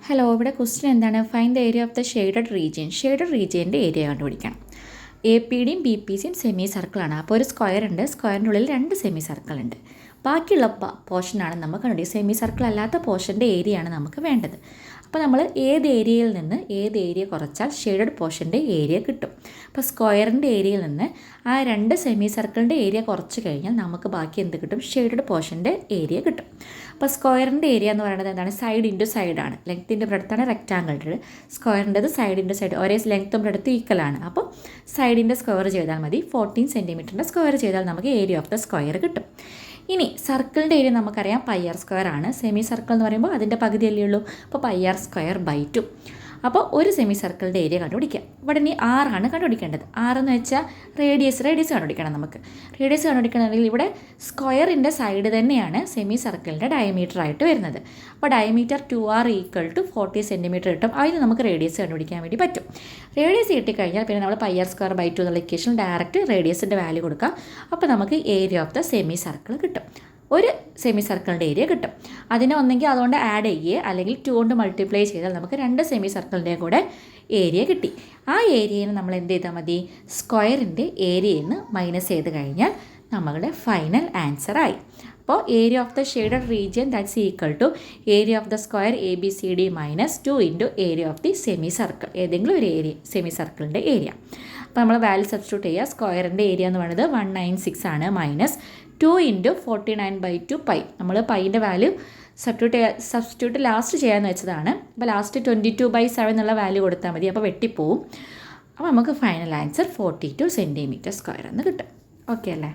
Hello, ഇവിടെ question എന്താണ്? Find the area of the shaded region. Shaded റീജിയൻ്റെ area കണ്ടുപിടിക്കണം. എ പി ഡിയും ബി പി സിയും സെമി സർക്കിളാണ്. അപ്പോൾ ഒരു സ്ക്വയർ ഉണ്ട്, സ്ക്വയറിൻ്റെ ഉള്ളിൽ 2 സെമി സർക്കിൾ ഉണ്ട്. ബാക്കിയുള്ള പോർഷനാണ് നമുക്ക് കണ്ടുപിടിക്കുക. സെമി സർക്കിൾ അല്ലാത്ത പോർഷൻ്റെ ഏരിയയാണ് നമുക്ക് വേണ്ടത്. അപ്പോൾ നമ്മൾ ഏത് ഏരിയയിൽ നിന്ന് ഏത് ഏരിയ കുറച്ചാൽ ഷെയ്ഡഡ് പോർഷൻ്റെ ഏരിയ കിട്ടും. അപ്പോൾ സ്ക്വയറിൻ്റെ ഏരിയയിൽ നിന്ന് ആ 2 സെമി സർക്കിളിൻ്റെ ഏരിയ കുറച്ച് കഴിഞ്ഞാൽ നമുക്ക് ബാക്കി എന്ത് കിട്ടും? ഷെയ്ഡഡ് പോർഷൻ്റെ ഏരിയ കിട്ടും. അപ്പോൾ സ്ക്വയറിൻ്റെ ഏരിയ എന്ന് പറയുന്നത് എന്താണ്? സൈഡ് ഇൻറ്റു സൈഡാണ്. ലെങ്ത്തിൻ്റെ ബ്രെഡത്താണ് റെക്റ്റാങ്കിൾ. സ്ക്വയറിൻ്റെത് സൈഡ് ഇൻറ്റു സൈഡ്, ഒരേ ലെങ്ത്തും ബ്രെഡത്തും ഈക്വലാണ്. അപ്പോൾ സൈഡിൻ്റെ സ്ക്വയർ ചെയ്താൽ മതി. 14 സെൻറ്റിമീറ്ററിൻ്റെ സ്ക്വയർ ചെയ്താൽ നമുക്ക് ഏരിയ ഓഫ് ദ സ്ക്വയർ കിട്ടും. ഇനി സർക്കിളിൻ്റെ ഏരിയ നമുക്കറിയാം πr സ്ക്വയർ ആണ്. സെമി സർക്കിൾ എന്ന് പറയുമ്പോൾ അതിൻ്റെ പകുതിയല്ലേ ഉള്ളൂ. അപ്പോൾ πr സ്ക്വയർ ബൈ 2. അപ്പോൾ ഒരു സെമി സർക്കിളിൻ്റെ ഏരിയ കണ്ടുപിടിക്കാം. ഇവിടെ ഇനി ആറാണ് കണ്ടുപിടിക്കേണ്ടത്. ആറെന്ന് വെച്ചാൽ റേഡിയസ് കണ്ടുപിടിക്കണം നമുക്ക്. റേഡിയസ് കണ്ടുപിടിക്കണമെങ്കിൽ ഇവിടെ സ്ക്വയറിൻ്റെ സൈഡ് തന്നെയാണ് സെമി സർക്കിളിൻ്റെ ഡയമീറ്റർ ആയിട്ട് വരുന്നത്. അപ്പോൾ ഡയമീറ്റർ 2r = 40 സെൻറ്റിമീറ്റർ കിട്ടും. അതിന് നമുക്ക് റേഡിയസ് കണ്ടുപിടിക്കാൻ വേണ്ടി പറ്റും. റേഡിയസ് കിട്ടിക്കഴിഞ്ഞാൽ പിന്നെ നമ്മൾ πr സ്ക്വയർ ബൈ 2 എന്നുള്ള ഇക്വേഷൻ ഡയറക്റ്റ് റേഡിയസിൻ്റെ വാല്യൂ കൊടുക്കാം. അപ്പോൾ നമുക്ക് area of the semi circle കിട്ടും. ഒരു സെമി സർക്കിളിൻ്റെ ഏരിയ കിട്ടും. അതിനെ ഒന്നെങ്കിൽ അതുകൊണ്ട് ആഡ് ചെയ്യുക, അല്ലെങ്കിൽ 2 കൊണ്ട് മൾട്ടിപ്ലൈ ചെയ്താൽ നമുക്ക് 2 സെമി സർക്കിളിൻ്റെ കൂടെ ഏരിയ കിട്ടി. ആ ഏരിയയിൽ നമ്മൾ എന്ത് ചെയ്താൽ മതി? സ്ക്വയറിൻ്റെ ഏരിയയിൽ നിന്ന് മൈനസ് ചെയ്ത് കഴിഞ്ഞാൽ നമ്മളുടെ ഫൈനൽ ആൻസർ ആയി. അപ്പോൾ area of the shaded region that's equal to area of the square ABCD minus 2 into area of the semi circle. ഏതെങ്കിലും ഒരു ഏരിയ സെമി സർക്കിളിൻ്റെ ഏരിയ. അപ്പോൾ നമ്മൾ വാല്യൂ സബ്സ്റ്റിറ്റ്യൂട്ട് ചെയ്യുക. സ്ക്വയറിൻ്റെ ഏരിയ എന്ന് പറയുന്നത് 196 ആണ്. Minus 2 into 49/2 pi. നമ്മൾ പൈൻ്റെ വാല്യൂ സബ്സ്റ്റിറ്റ്യൂട്ട് ലാസ്റ്റ് ചെയ്യാമെന്ന് വെച്ചതാണ്. അപ്പോൾ ലാസ്റ്റ് 22/7 എന്നുള്ള വാല്യൂ കൊടുത്താൽ മതി. അപ്പോൾ വെട്ടിപ്പോവും. അപ്പോൾ നമുക്ക് ഫൈനൽ ആൻസർ 42 സെൻറ്റിമീറ്റർ സ്ക്വയർ എന്ന് കിട്ടും. ഓക്കെ അല്ലേ?